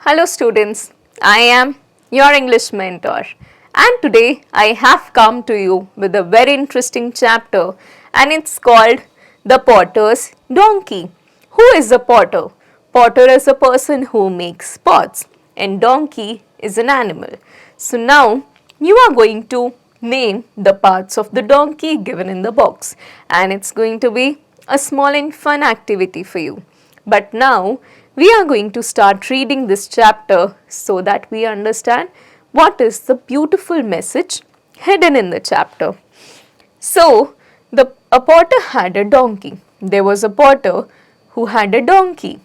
Hello students, I am your English mentor and today I have come to you with a very interesting chapter and it's called The Potter's Donkey. Who is a potter? Potter is a person who makes pots and donkey is an animal. So now you are going to name the parts of the donkey given in the box and it's going to be a small and fun activity for you. But now we are going to start reading this chapter so that we understand what is the beautiful message hidden in the chapter. So, a potter had a donkey. There was a potter who had a donkey.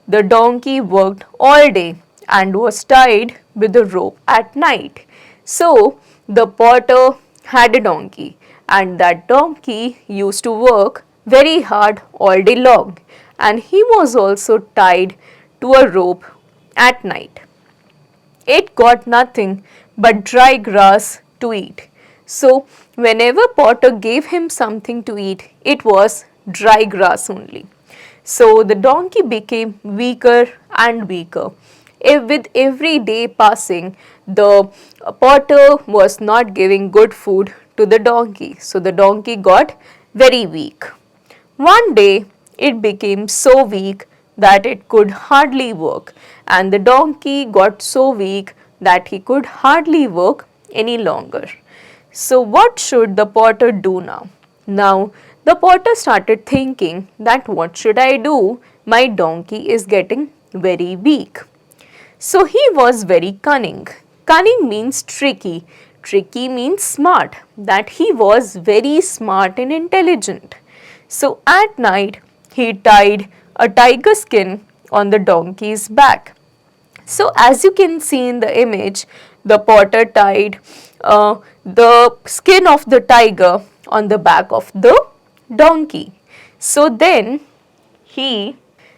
The donkey worked all day and was tied with a rope at night. So, the potter had a donkey and that donkey used to work very hard all day long and he was also tied to a rope at night. It got nothing but dry grass to eat. So, whenever Potter gave him something to eat, it was dry grass only. So, the donkey became weaker and weaker. With every day passing, the potter was not giving good food to the donkey. So, the donkey got very weak. One day, it became so weak that it could hardly work, and the donkey got so weak that he could hardly work any longer. So, what should the potter do now? Now, the potter started thinking that what should I do? My donkey is getting very weak. So, he was very cunning. Cunning means tricky. Tricky means smart. That he was very smart and intelligent. So, at night, he tied a tiger skin on the donkey's back. So, as you can see in the image, the potter tied the skin of the tiger on the back of the donkey. So, then he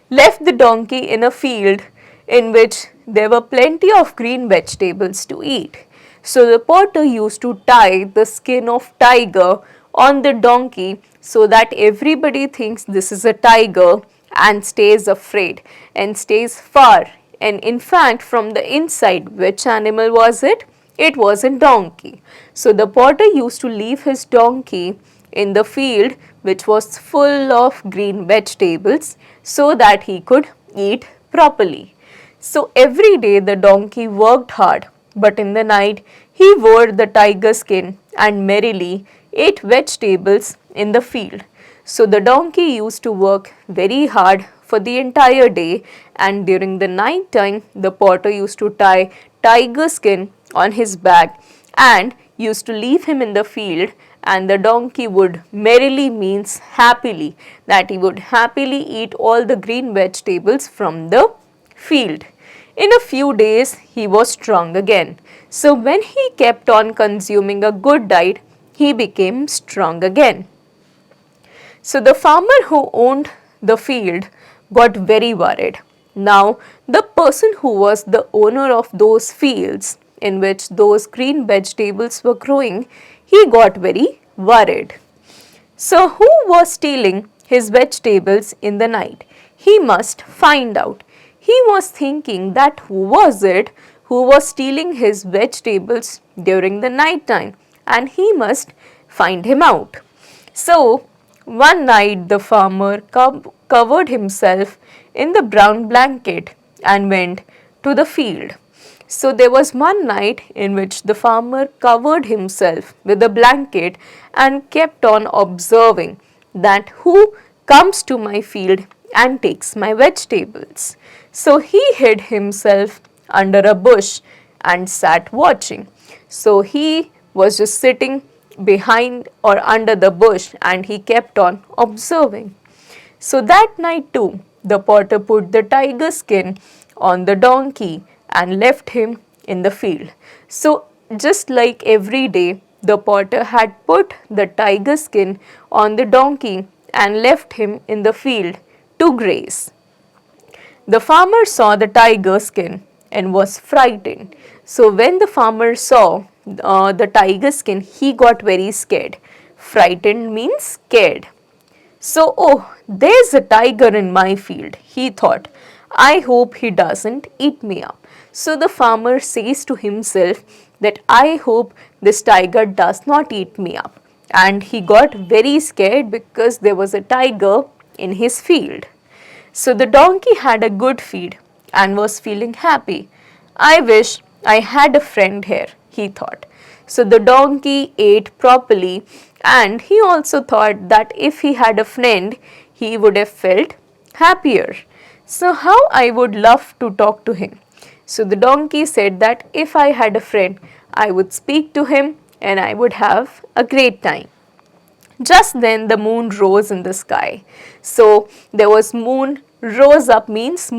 left the donkey in a field in which there were plenty of green vegetables to eat. So, the potter used to tie the skin of tiger on the donkey so that everybody thinks this is a tiger and stays afraid and stays far. And in fact, from the inside, which animal was it? It was a donkey. So the potter used to leave his donkey in the field which was full of green vegetables so that he could eat properly. So every day the donkey worked hard, but in the night he wore the tiger skin and merrily ate vegetables in the field. So the donkey used to work very hard for the entire day, and during the night time the potter used to tie tiger skin on his back and used to leave him in the field, and the donkey would merrily means happily, that he would happily eat all the green vegetables from the field. In a few days he was strong again. So when he kept on consuming a good diet, he became strong again. So the farmer who owned the field got very worried. Now the person who was the owner of those fields in which those green vegetables were growing, he got very worried. So who was stealing his vegetables in the night? He must find out. He was thinking that who was it who was stealing his vegetables during the night time, and he must find him out. So one night the farmer covered himself in the brown blanket and went to the field. So there was one night in which the farmer covered himself with a blanket and kept on observing that who comes to my field and takes my vegetables. So he hid himself under a bush and sat watching. So he was just sitting behind or under the bush and he kept on observing. So that night too, the potter put the tiger skin on the donkey and left him in the field. So just like every day, the potter had put the tiger skin on the donkey and left him in the field to graze. The farmer saw the tiger skin and was frightened. So when the farmer saw the tiger skin, he got very scared. Frightened means scared. So, oh, there's a tiger in my field, he thought. I hope he doesn't eat me up. So the farmer says to himself that I hope this tiger does not eat me up. And he got very scared because there was a tiger in his field. So the donkey had a good feed and was feeling happy. I wish I had a friend here, he thought. So the donkey ate properly, and he also thought that if he had a friend, he would have felt happier. So, how I would love to talk to him. So the donkey said that if I had a friend, I would speak to him and I would have a great time. Just then the moon rose in the sky. So there was moon rose up means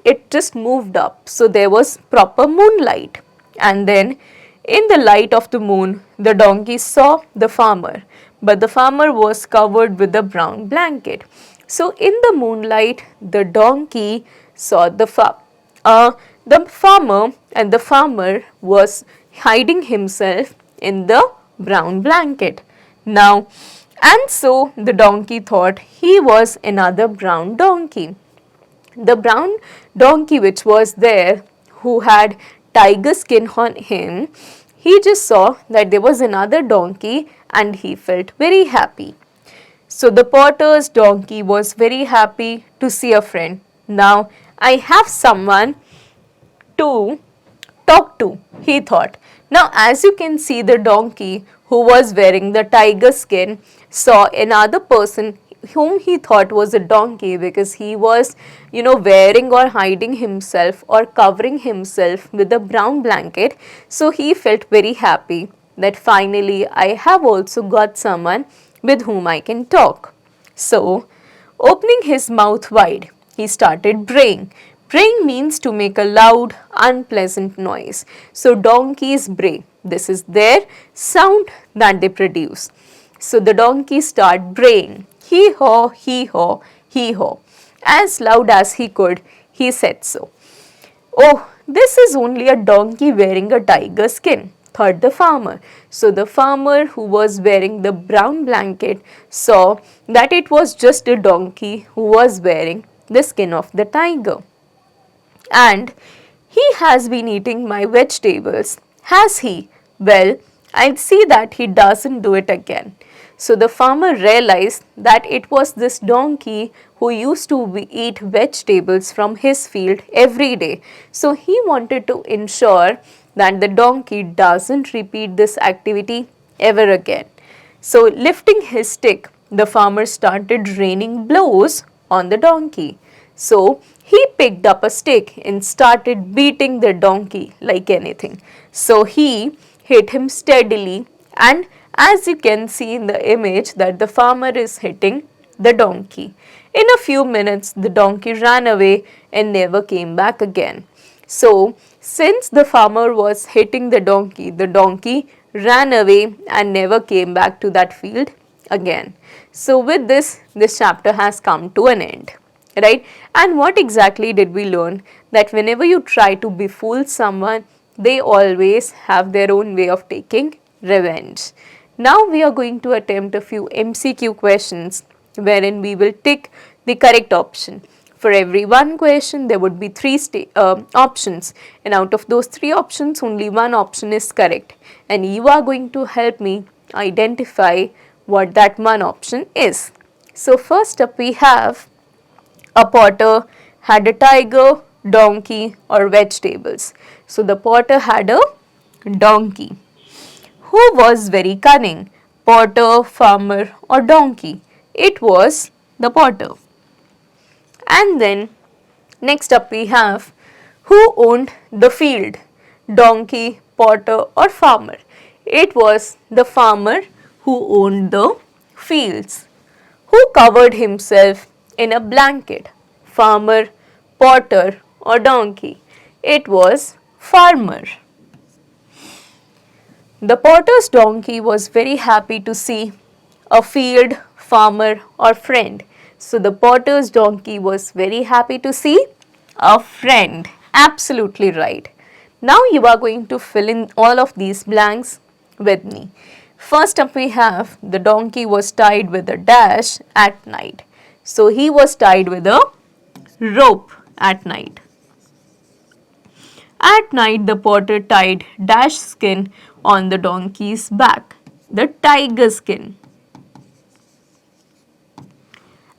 it just moved up. So there was proper moonlight. And then in the light of the moon, the donkey saw the farmer, but the farmer was covered with a brown blanket. So in the moonlight, the donkey saw the farmer, and the farmer was hiding himself in the brown blanket. Now, and so the donkey thought he was another brown donkey. The brown donkey which was there, who had tiger skin on him, he just saw that there was another donkey and he felt very happy. So the potter's donkey was very happy to see a friend. Now I have someone to talk to, he thought. Now, as you can see, the donkey who was wearing the tiger skin saw another person whom he thought was a donkey because he was, wearing or hiding himself or covering himself with a brown blanket. So he felt very happy that finally I have also got someone with whom I can talk. So, opening his mouth wide, he started braying. Braying means to make a loud, unpleasant noise. So donkeys bray. This is their sound that they produce. So the donkey started braying. Hee-haw, hee-haw, hee-haw. As loud as he could, he said so. Oh, this is only a donkey wearing a tiger skin, thought the farmer. So the farmer who was wearing the brown blanket saw that it was just a donkey who was wearing the skin of the tiger. And he has been eating my vegetables, has he? Well, I'll see that he doesn't do it again. So the farmer realized that it was this donkey who used to eat vegetables from his field every day. So he wanted to ensure that the donkey doesn't repeat this activity ever again. So lifting his stick, the farmer started raining blows on the donkey. So he picked up a stick and started beating the donkey like anything. So he hit him steadily, and as you can see in the image that the farmer is hitting the donkey. In a few minutes, the donkey ran away and never came back again. So since the farmer was hitting the donkey ran away and never came back to that field again. So with this chapter has come to an end. Right? And what exactly did we learn? That whenever you try to befool someone, they always have their own way of taking revenge. Now we are going to attempt a few MCQ questions wherein we will tick the correct option. For every one question, there would be three options, and out of those three options, only one option is correct. And you are going to help me identify what that one option is. So first up we have, a potter had a tiger, donkey or vegetables. So the potter had a donkey. Who was very cunning? Potter, farmer or donkey? It was the potter. And then next up we have, who owned the field? Donkey, potter or farmer? It was the farmer who owned the fields. Who covered himself in a blanket? Farmer, potter or donkey? It was farmer. The potter's donkey was very happy to see a field, farmer or friend. So the potter's donkey was very happy to see a friend. Absolutely right. Now you are going to fill in all of these blanks with me. First up we have, the donkey was tied with a dash at night. So he was tied with a rope. at night. At night, the potter tied dash skin on the donkey's back, the tiger skin.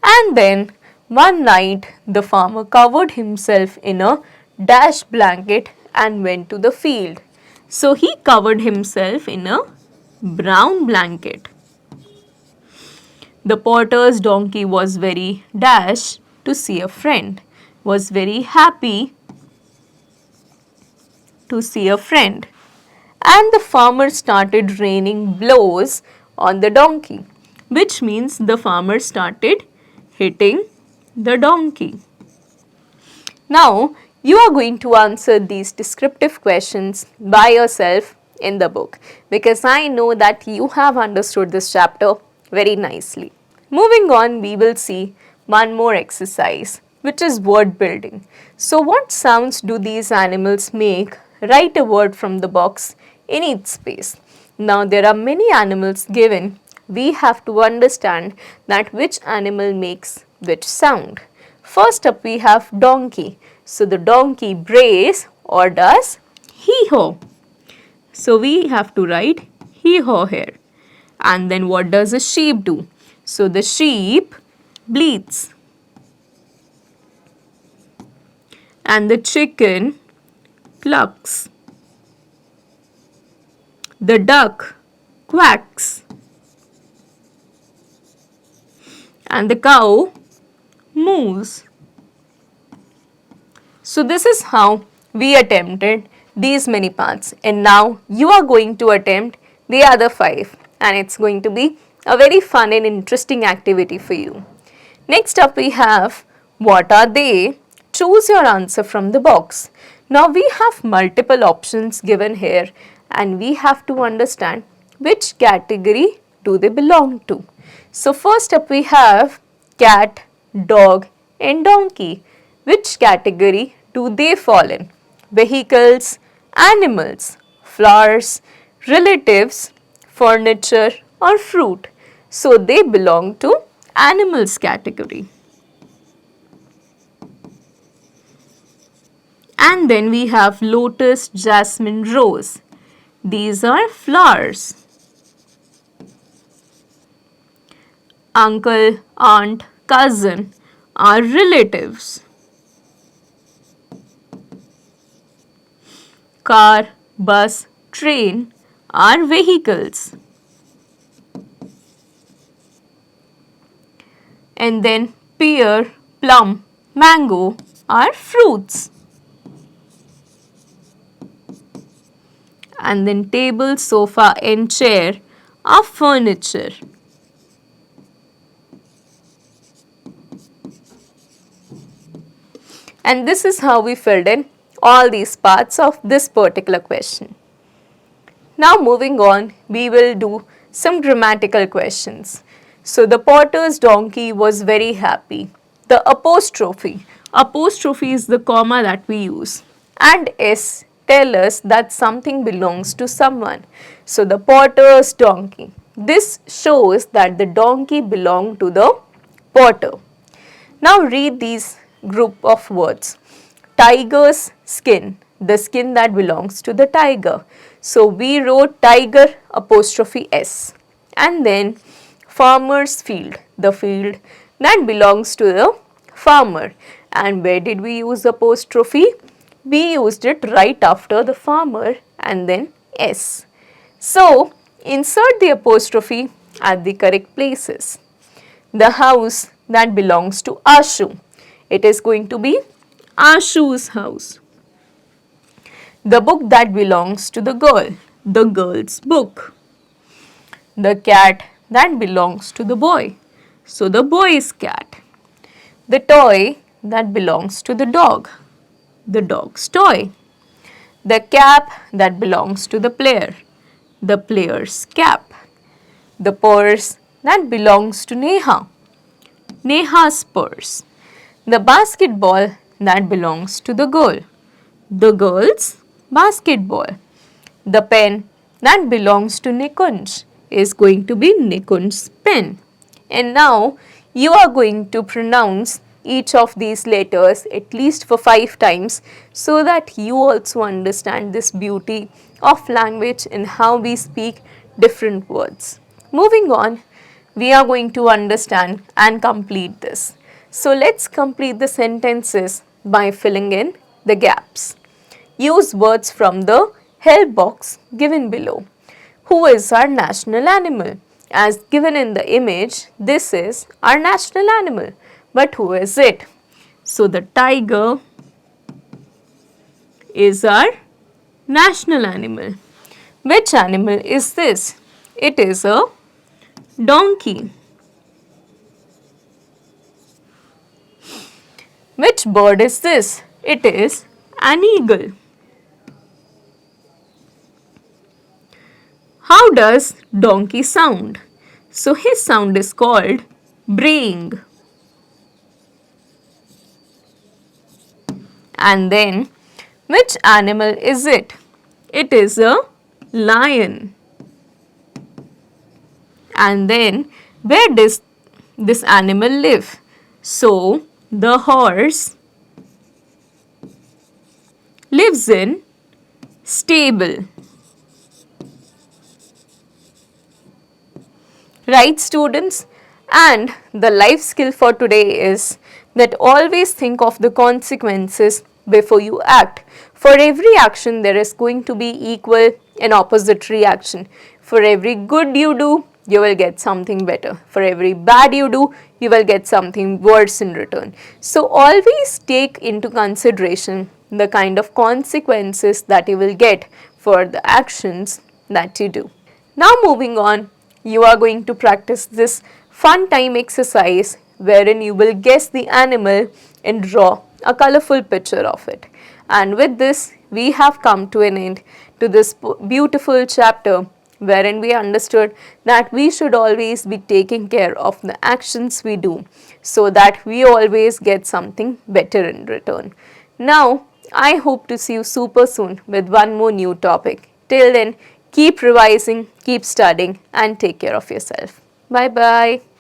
And then one night, the farmer covered himself in a dash blanket and went to the field. So he covered himself in a brown blanket. The potter's donkey was very dash to see a friend, was very happy to see a friend. And the farmer started raining blows on the donkey, which means the farmer started hitting the donkey. Now, you are going to answer these descriptive questions by yourself in the book because I know that you have understood this chapter very nicely. Moving on, we will see one more exercise, which is word building. So, what sounds do these animals make? Write a word from the box in each space. Now, there are many animals given. We have to understand that which animal makes which sound. First up, we have donkey. So, the donkey brays or does hee-haw. So, we have to write hee-haw here. And then what does a sheep do? So, the sheep bleats. And the chicken clucks. The duck quacks. And the cow moves. So this is how we attempted these many parts, and now you are going to attempt the other 5, and it's going to be a very fun and interesting activity for you. Next up we have what are they? Choose your answer from the box. Now we have multiple options given here and we have to understand which category do they belong to. So first up we have cat, dog and donkey. Which category do they fall in? Vehicles, animals, flowers, relatives, furniture or fruit. So they belong to animals category. And then we have lotus, jasmine, rose. These are flowers. Uncle, aunt, cousin are relatives. Car, bus, train are vehicles. And then pear, plum, mango are fruits. And then table, sofa and chair are furniture. And this is how we filled in all these parts of this particular question. Now moving on, we will do some grammatical questions. So the potter's donkey was very happy. The apostrophe is the comma that we use, and S tell us that something belongs to someone. So the potter's donkey. This shows that the donkey belonged to the potter. Now read these group of words. Tiger's skin, the skin that belongs to the tiger. So we wrote tiger apostrophe S. And then farmer's field, the field that belongs to the farmer. And where did we use apostrophe? We used it right after the farmer and then S. So insert the apostrophe at the correct places. The house that belongs to Ashu, it is going to be Ashu's house. The book that belongs to the girl's book. The cat that belongs to the boy, so the boy's cat. The toy that belongs to the dog's toy. The cap that belongs to the player's cap. The purse that belongs to Neha's purse. The basketball that belongs to the girl's basketball. The pen that belongs to Nikunj is going to be Nikunj's pen. And now you are going to pronounce each of these letters at least for 5 times so that you also understand this beauty of language and how we speak different words. Moving on, we are going to understand and complete this. So let's complete the sentences by filling in the gaps. Use words from the help box given below. Who is our national animal? As given in the image, this is our national animal. But who is it? So the tiger is our national animal. Which animal is this? It is a donkey. Which bird is this? It is an eagle. How does donkey sound? So his sound is called braying. And then, which animal is it? It is a lion. And then, where does this animal live? So, the horse lives in stable. Right, students? And the life skill for today is that always think of the consequences before you act. For every action, there is going to be equal and opposite reaction. For every good you do, you will get something better. For every bad you do, you will get something worse in return. So always take into consideration the kind of consequences that you will get for the actions that you do. Now moving on, you are going to practice this fun time exercise wherein you will guess the animal and draw a colorful picture of it. And with this, we have come to an end to this beautiful chapter wherein we understood that we should always be taking care of the actions we do so that we always get something better in return. Now, I hope to see you super soon with one more new topic. Till then, keep revising, keep studying, and take care of yourself. Bye bye.